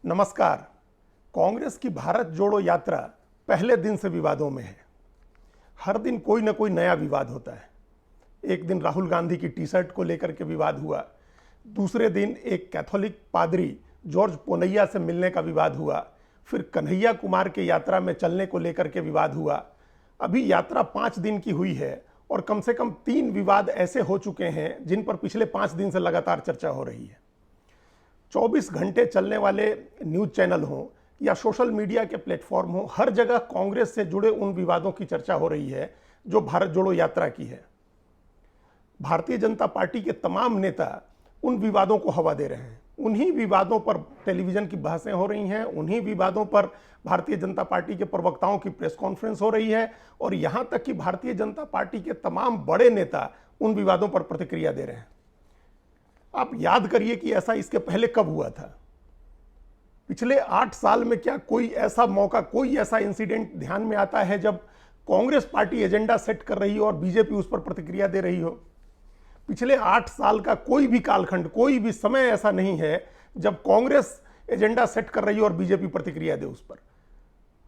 नमस्कार। कांग्रेस की भारत जोड़ो यात्रा पहले दिन से विवादों में है। हर दिन कोई ना कोई नया विवाद होता है। एक दिन राहुल गांधी की टी शर्ट को लेकर के विवाद हुआ, दूसरे दिन एक कैथोलिक पादरी जॉर्ज पोनैया से मिलने का विवाद हुआ, फिर कन्हैया कुमार के यात्रा में चलने को लेकर के विवाद हुआ। अभी यात्रा 5 दिन की हुई है और कम से कम 3 विवाद ऐसे हो चुके हैं जिन पर पिछले 5 दिन से लगातार चर्चा हो रही है। 24 घंटे चलने वाले न्यूज चैनल हों या सोशल मीडिया के प्लेटफॉर्म हों, हर जगह कांग्रेस से जुड़े उन विवादों की चर्चा हो रही है जो भारत जोड़ो यात्रा की है। भारतीय जनता पार्टी के तमाम नेता उन विवादों को हवा दे रहे हैं। उन्हीं विवादों पर टेलीविजन की बहसें हो रही हैं, उन्हीं विवादों पर भारतीय जनता पार्टी के प्रवक्ताओं की प्रेस कॉन्फ्रेंस हो रही है और यहां तक कि भारतीय जनता पार्टी के तमाम बड़े नेता उन विवादों पर प्रतिक्रिया दे रहे हैं। आप याद करिए कि ऐसा इसके पहले कब हुआ था। पिछले 8 साल में क्या कोई ऐसा मौका, कोई ऐसा इंसिडेंट ध्यान में आता है जब कांग्रेस पार्टी एजेंडा सेट कर रही हो और बीजेपी उस पर प्रतिक्रिया दे रही हो? पिछले 8 साल का कोई भी कालखंड, कोई भी समय ऐसा नहीं है जब कांग्रेस एजेंडा सेट कर रही हो और बीजेपी प्रतिक्रिया दे उस पर।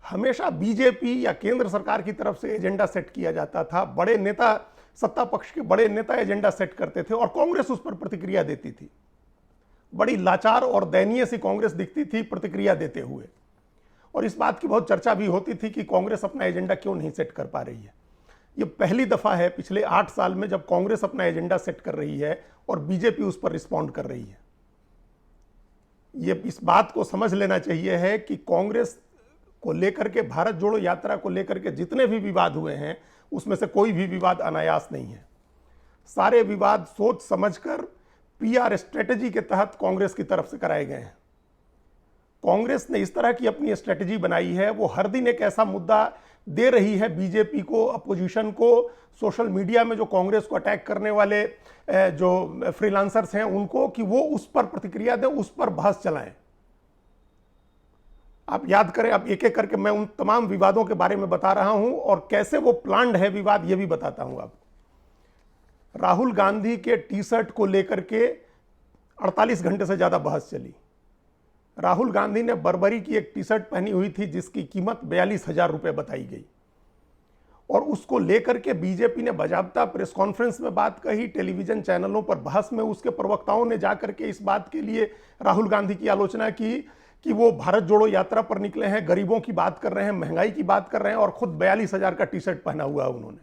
हमेशा बीजेपी या केंद्र सरकार की तरफ से एजेंडा सेट किया जाता था, बड़े नेता, सत्ता पक्ष के बड़े नेता एजेंडा सेट करते थे और कांग्रेस उस पर प्रतिक्रिया देती थी। बड़ी लाचार और दयनीय सी कांग्रेस दिखती थी प्रतिक्रिया देते हुए, और इस बात की बहुत चर्चा भी होती थी कि कांग्रेस अपना एजेंडा क्यों नहीं सेट कर पा रही है। यह पहली दफा है पिछले 8 साल में जब कांग्रेस अपना एजेंडा सेट कर रही है और बीजेपी उस पर रिस्पॉन्ड कर रही है। यह इस बात को समझ लेना चाहिए है कि कांग्रेस को लेकर के, भारत जोड़ो यात्रा को लेकर के जितने भी विवाद हुए हैं उसमें से कोई भी विवाद अनायास नहीं है। सारे विवाद सोच समझकर पीआर स्ट्रेटेजी के तहत कांग्रेस की तरफ से कराए गए हैं। कांग्रेस ने इस तरह की अपनी स्ट्रेटेजी बनाई है, वो हर दिन एक ऐसा मुद्दा दे रही है बीजेपी को, अपोजिशन को, सोशल मीडिया में जो कांग्रेस को अटैक करने वाले जो फ्रीलांसर्स हैं उनको, कि वो उस पर प्रतिक्रिया दें, उस पर बहस चलाएं। आप याद करें, अब एक एक करके मैं उन तमाम विवादों के बारे में बता रहा हूं और कैसे वो प्लान्ड है विवाद, ये भी बताता हूं आपको। राहुल गांधी के टी शर्ट को लेकर के 48 घंटे से ज्यादा बहस चली। राहुल गांधी ने बर्बरी की एक टी शर्ट पहनी हुई थी जिसकी कीमत 42,000 रुपए बताई गई, और उसको लेकर के बीजेपी ने बाजाबता प्रेस कॉन्फ्रेंस में बात कही, टेलीविजन चैनलों पर बहस में उसके प्रवक्ताओं ने जाकर के इस बात के लिए राहुल गांधी की आलोचना की कि वो भारत जोड़ो यात्रा पर निकले हैं, गरीबों की बात कर रहे हैं, महंगाई की बात कर रहे हैं, और खुद 42,000 का टी शर्ट पहना हुआ है उन्होंने।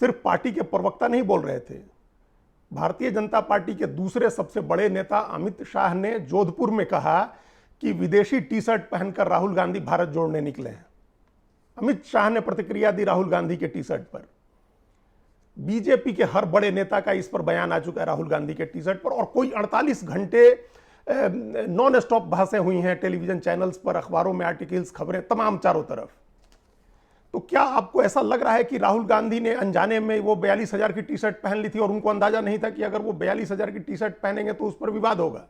सिर्फ पार्टी के प्रवक्ता नहीं बोल रहे थे, भारतीय जनता पार्टी के दूसरे सबसे बड़े नेता अमित शाह ने जोधपुर में कहा कि विदेशी टी शर्ट पहनकर राहुल गांधी भारत जोड़ने निकले हैं। अमित शाह ने प्रतिक्रिया दी राहुल गांधी के टी शर्ट पर। बीजेपी के हर बड़े नेता का इस पर बयान आ चुका है राहुल गांधी के टी शर्ट पर, और कोई 48 घंटे नॉन स्टॉप बहसें हुई हैं टेलीविजन चैनल्स पर, अखबारों में आर्टिकल्स, खबरें तमाम चारों तरफ। तो क्या आपको ऐसा लग रहा है कि राहुल गांधी ने अनजाने में वो 42,000 की टी शर्ट पहन ली थी और उनको अंदाजा नहीं था कि अगर वो 42,000 की टी शर्ट पहनेंगे तो उस पर विवाद होगा?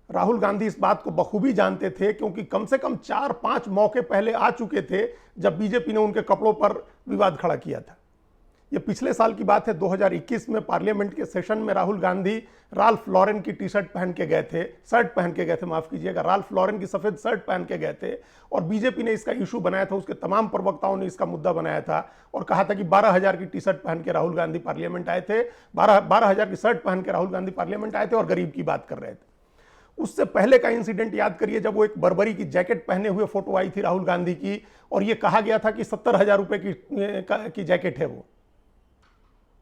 राहुल गांधी इस बात को बखूबी जानते थे, क्योंकि कम से कम 4-5 मौके पहले आ चुके थे जब बीजेपी ने उनके कपड़ों पर विवाद खड़ा किया था। यह पिछले साल की बात है, 2021 में पार्लियामेंट के सेशन में राहुल गांधी राल्फ लॉरेन की टी शर्ट पहन के गए थे, शर्ट पहन के गए थे, माफ कीजिएगा, राल्फ लॉरेन की सफेद शर्ट पहन के गए थे, और बीजेपी ने इसका इशू बनाया था, उसके तमाम प्रवक्ताओं ने इसका मुद्दा बनाया था और कहा था कि 12,000 की टी शर्ट पहन के राहुल गांधी पार्लियामेंट आए थे, 12,000 की शर्ट पहन के राहुल गांधी पार्लियामेंट आए थे और गरीब की बात कर रहे थे। उससे पहले का इंसिडेंट याद करिए, जब वो एक बर्बरी की जैकेट पहने हुए फोटो आई थी राहुल गांधी की, और ये कहा गया था कि 70,000 रुपए की जैकेट है वो,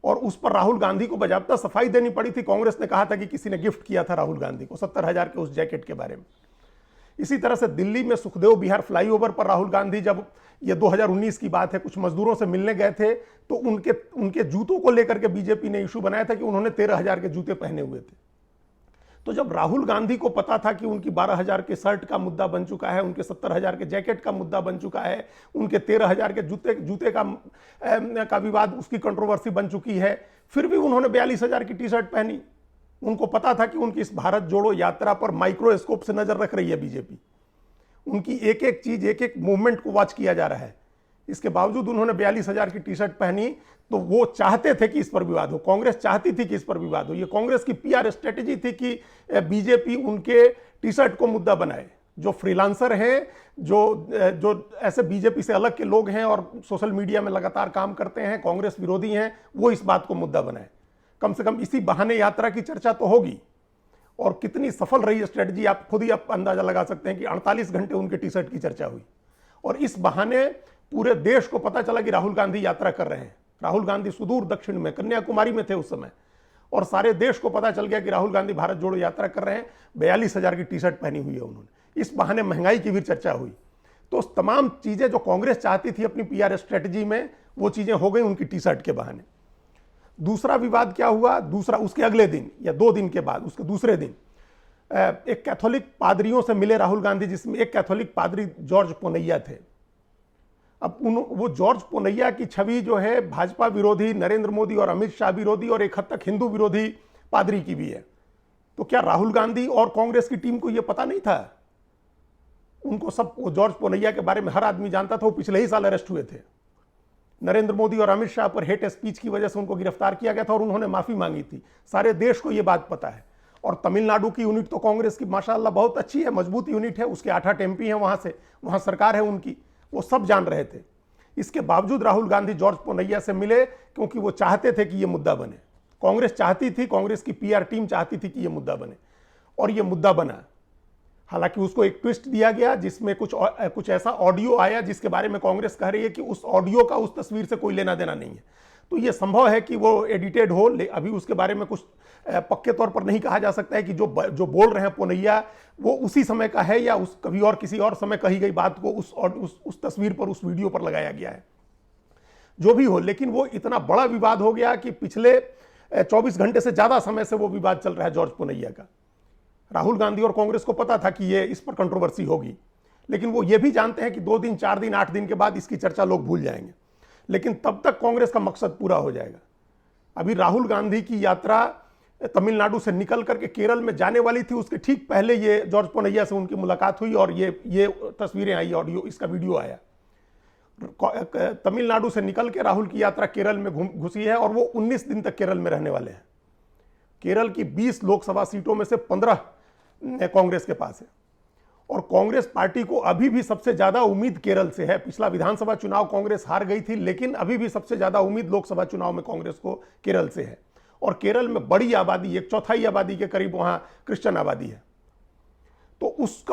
और उस पर राहुल गांधी को बाजाबता सफाई देनी पड़ी थी। कांग्रेस ने कहा था कि किसी ने गिफ्ट किया था राहुल गांधी को 70,000 के उस जैकेट के बारे में। इसी तरह से दिल्ली में सुखदेव विहार फ्लाईओवर पर राहुल गांधी, जब ये 2019 की बात है, कुछ मजदूरों से मिलने गए थे तो उनके जूतों को लेकर के बीजेपी ने इशू बनाया था कि उन्होंने 13,000 के जूते पहने हुए थे। तो जब राहुल गांधी को पता था कि उनकी 12,000 के शर्ट का मुद्दा बन चुका है, उनके 70,000 के जैकेट का मुद्दा बन चुका है, उनके 13,000 के जूते का विवाद, उसकी कंट्रोवर्सी बन चुकी है, फिर भी उन्होंने 42,000 की टी शर्ट पहनी। उनको पता था कि उनकी इस भारत जोड़ो यात्रा पर माइक्रोस्कोप से नजर रख रही है बीजेपी। उनकी एक एक चीज, एक एक मूवमेंट को वॉच किया जा रहा है इसके बावजूद उन्होंने 42,000 की टी शर्ट पहनी। तो वो चाहते थे कि इस पर विवाद हो, कांग्रेस चाहती थी कि इस पर विवाद हो। ये कांग्रेस की पीआर स्ट्रेटेजी थी कि बीजेपी उनके टी शर्ट को मुद्दा बनाए। जो फ्रीलांसर हैं, जो ऐसे बीजेपी से अलग के लोग हैं और सोशल मीडिया में लगातार काम करते हैं, कांग्रेस विरोधी हैं, वो इस बात को मुद्दा बनाए। कम से कम इसी बहाने यात्रा की चर्चा तो होगी। और कितनी सफल रही स्ट्रेटजी आप खुद ही अंदाजा लगा सकते हैं कि 48 घंटे उनके टी शर्ट की चर्चा हुई और इस बहाने पूरे देश को पता चला कि राहुल गांधी यात्रा कर रहे हैं। राहुल गांधी सुदूर दक्षिण में कन्याकुमारी में थे उस समय और सारे देश को पता चल गया कि राहुल गांधी भारत जोड़ो यात्रा कर रहे हैं। 42,000 की टी शर्ट पहनी हुई है उन्होंने। इस बहाने महंगाई की भी चर्चा हुई। तो तमाम चीजें जो कांग्रेस चाहती थी अपनी पीआर स्ट्रेटजी में, वो चीजें हो गई उनकी टी शर्ट के बहाने। दूसरा विवाद क्या हुआ, दूसरा उसके अगले दिन या 2 दिन के बाद, उसके दूसरे दिन एक कैथोलिक पादरियों से मिले राहुल गांधी, जिसमें एक कैथोलिक पादरी जॉर्ज पोनैया थे। अब वो जॉर्ज पोनैया की छवि जो है भाजपा विरोधी, नरेंद्र मोदी और अमित शाह विरोधी और एक हद तक हिंदू विरोधी पादरी की भी है। तो क्या राहुल गांधी और कांग्रेस की टीम को यह पता नहीं था? उनको सब, वो जॉर्ज पोनैया के बारे में हर आदमी जानता था। वो पिछले ही साल अरेस्ट हुए थे। नरेंद्र मोदी और अमित शाह पर हेट स्पीच की वजह से उनको गिरफ्तार किया गया था और उन्होंने माफी मांगी थी। सारे देश को यह बात पता है। और तमिलनाडु की यूनिट तो कांग्रेस की माशाल्लाह बहुत अच्छी है, मजबूत यूनिट है। उसके 8 एमपी हैं वहां सरकार है उनकी, वो सब जान रहे थे। इसके बावजूद राहुल गांधी जॉर्ज पोनैया से मिले क्योंकि वो चाहते थे कि यह मुद्दा बने। कांग्रेस चाहती थी, कांग्रेस की पीआर टीम चाहती थी कि यह मुद्दा बने और यह मुद्दा बना। हालांकि उसको एक ट्विस्ट दिया गया जिसमें कुछ ऐसा ऑडियो आया जिसके बारे में कांग्रेस कह रही है कि उस ऑडियो का उस तस्वीर से कोई लेना देना नहीं है। तो यह संभव है कि वो एडिटेड हो, अभी उसके बारे में कुछ पक्के तौर पर नहीं कहा जा सकता है कि जो बोल रहे हैं पोनैया वो उसी समय का है या उस कभी और किसी और समय कही गई बात को उस तस्वीर पर, उस वीडियो पर लगाया गया है। जो भी हो, लेकिन वो इतना बड़ा विवाद हो गया कि पिछले 24 घंटे से ज्यादा समय से वो विवाद चल रहा है जॉर्ज पोनैया का। राहुल गांधी और कांग्रेस को पता था कि ये इस पर कंट्रोवर्सी होगी, लेकिन वो ये भी जानते हैं कि 2 दिन, 4 दिन, 8 दिन के बाद इसकी चर्चा लोग भूल जाएंगे। लेकिन तब तक कांग्रेस का मकसद पूरा हो जाएगा। अभी राहुल गांधी की यात्रा तमिलनाडु से निकल करके केरल में जाने वाली थी, उसके ठीक पहले ये जॉर्ज पोनैया से उनकी मुलाकात हुई और ये तस्वीरें आई, ऑडियो, इसका वीडियो आया। तमिलनाडु से निकल के राहुल की यात्रा केरल में घुसी है और वो 19 दिन तक केरल में रहने वाले हैं। केरल की 20 लोकसभा सीटों में से 15 कांग्रेस के पास है और कांग्रेस पार्टी को अभी भी सबसे ज्यादा उम्मीद केरल से है। पिछला विधानसभा चुनाव कांग्रेस हार गई थी, लेकिन अभी भी सबसे ज्यादा उम्मीद लोकसभा चुनाव में कांग्रेस को केरल से है। और केरल में बड़ी आबादी, 1/4 आबादी के करीब वहां क्रिश्चियन आबादी है। तो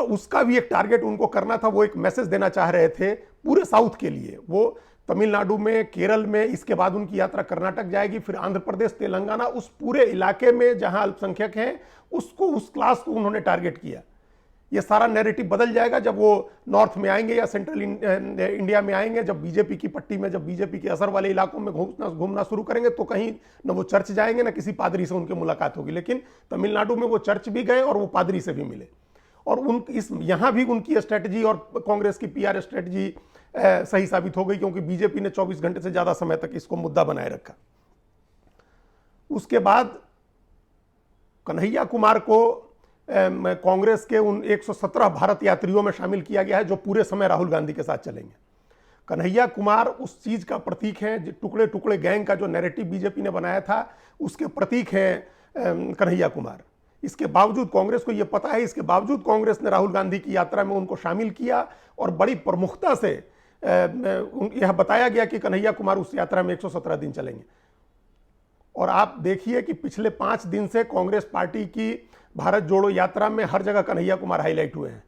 उसका भी एक टारगेट उनको करना था। वो एक मैसेज देना चाह रहे थे पूरे साउथ के लिए। वो तमिलनाडु में, केरल में, इसके बाद उनकी यात्रा कर्नाटक जाएगी, फिर आंध्र प्रदेश, तेलंगाना, उस पूरे इलाके में जहां अल्पसंख्यक हैं उसको, उस क्लास को उन्होंने टारगेट किया। ये सारा नैरेटिव बदल जाएगा जब वो नॉर्थ में आएंगे या सेंट्रल इंडिया में आएंगे, जब बीजेपी की पट्टी में, जब बीजेपी के असर वाले इलाकों में घूमना शुरू करेंगे तो कहीं न वो चर्च जाएंगे न किसी पादरी से उनकी मुलाकात होगी। लेकिन तमिलनाडु में वो चर्च भी गए और वो पादरी से भी मिले और यहां भी उनकी स्ट्रेटजी और कांग्रेस की पीआर स्ट्रेटजी सही साबित हो गई, क्योंकि बीजेपी ने 24 घंटे से ज्यादा समय तक इसको मुद्दा बनाए रखा। उसके बाद कन्हैया कुमार को कांग्रेस के उन 117 भारत यात्रियों में शामिल किया गया है जो पूरे समय राहुल गांधी के साथ चलेंगे। कन्हैया कुमार उस चीज का प्रतीक है, टुकड़े टुकड़े गैंग का जो नैरेटिव बीजेपी ने बनाया था उसके प्रतीक हैं कन्हैया कुमार। इसके बावजूद कांग्रेस को यह पता है, इसके बावजूद कांग्रेस ने राहुल गांधी की यात्रा में उनको शामिल किया और बड़ी प्रमुखता से यह बताया गया कि कन्हैया कुमार उस यात्रा में 117 दिन चलेंगे। और आप देखिए कि पिछले 5 दिन से कांग्रेस पार्टी की भारत जोड़ो यात्रा में हर जगह कन्हैया कुमार हाईलाइट हुए हैं।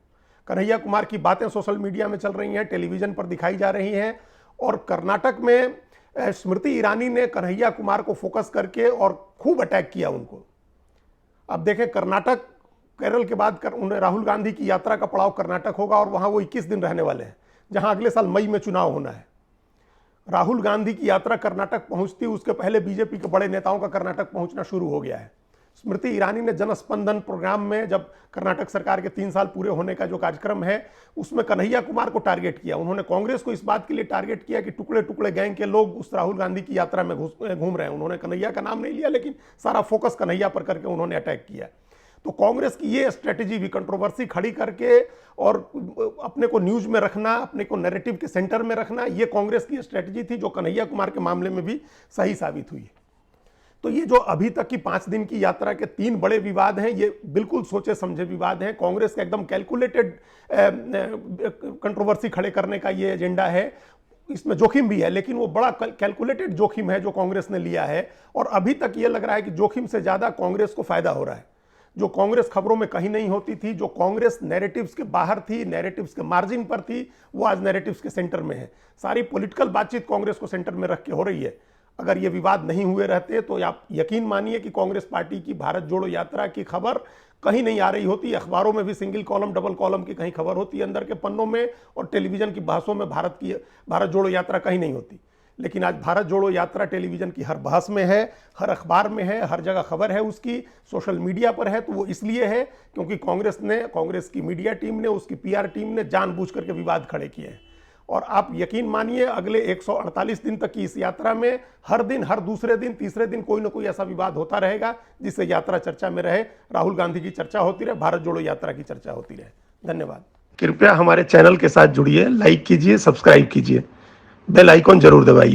कन्हैया कुमार की बातें सोशल मीडिया में चल रही हैं, टेलीविजन पर दिखाई जा रही हैं। और कर्नाटक में स्मृति ईरानी ने कन्हैया कुमार को फोकस करके और खूब अटैक किया उनको। अब देखें, कर्नाटक, केरल के बाद राहुल गांधी की यात्रा का पड़ाव कर्नाटक होगा और वहां वो 21 दिन रहने वाले हैं, जहां अगले साल मई में चुनाव होना है। राहुल गांधी की यात्रा कर्नाटक पहुंचती, उसके पहले बीजेपी के बड़े नेताओं का कर्नाटक पहुंचना शुरू हो गया है। स्मृति ईरानी ने जनस्पंदन प्रोग्राम में, जब कर्नाटक सरकार के 3 साल पूरे होने का जो कार्यक्रम है उसमें कन्हैया कुमार को टारगेट किया। उन्होंने कांग्रेस को इस बात के लिए टारगेट किया कि टुकड़े टुकड़े गैंग के लोग उस राहुल गांधी की यात्रा में घूम रहे हैं। उन्होंने कन्हैया का नाम नहीं लिया, लेकिन सारा फोकस कन्हैया पर करके उन्होंने अटैक किया। तो कांग्रेस की ये स्ट्रेटेजी भी, कंट्रोवर्सी खड़ी करके और अपने को न्यूज में रखना, अपने को नैरेटिव के सेंटर में रखना, ये कांग्रेस की स्ट्रेटेजी थी, जो कन्हैया कुमार के मामले में भी सही साबित हुई। तो ये जो अभी तक की 5 दिन की यात्रा के 3 बड़े विवाद हैं, ये बिल्कुल सोचे समझे विवाद हैं। कांग्रेस का एकदम कैलकुलेटेड कंट्रोवर्सी खड़े करने का ये एजेंडा है। इसमें जोखिम भी है, लेकिन वो बड़ा कैलकुलेटेड जोखिम है जो कांग्रेस ने लिया है। और अभी तक ये लग रहा है कि जोखिम से ज्यादा कांग्रेस को फायदा हो रहा है। जो कांग्रेस खबरों में कहीं नहीं होती थी, जो कांग्रेस नैरेटिव्स के बाहर थी, नैरेटिव्स के मार्जिन पर थी, वो आज नैरेटिव्स के सेंटर में है। सारी पॉलिटिकल बातचीत कांग्रेस को सेंटर में रख के हो रही है। अगर ये विवाद नहीं हुए रहते तो आप यकीन मानिए कि कांग्रेस पार्टी की भारत जोड़ो यात्रा की खबर कहीं नहीं आ रही होती। अखबारों में भी सिंगल कॉलम, डबल कॉलम की कहीं खबर होती है अंदर के पन्नों में, और टेलीविजन की बहसों में भारत जोड़ो यात्रा कहीं नहीं होती। लेकिन आज भारत जोड़ो यात्रा टेलीविजन की हर बहस में है, हर अखबार में है, हर जगह खबर है उसकी, सोशल मीडिया पर है। तो वो इसलिए है क्योंकि कांग्रेस की मीडिया टीम ने, उसकी पीआर टीम ने जानबूझ करके विवाद खड़े किए हैं। और आप यकीन मानिए अगले 148 दिन तक की इस यात्रा में हर दिन, हर दूसरे दिन, तीसरे दिन कोई ना कोई ऐसा विवाद होता रहेगा जिससे यात्रा चर्चा में रहे, राहुल गांधी की चर्चा होती रहे, भारत जोड़ो यात्रा की चर्चा होती रहे। धन्यवाद। कृपया हमारे चैनल के साथ जुड़िए, लाइक कीजिए, सब्सक्राइब कीजिए, बेल आइकॉन जरूर दबाइए।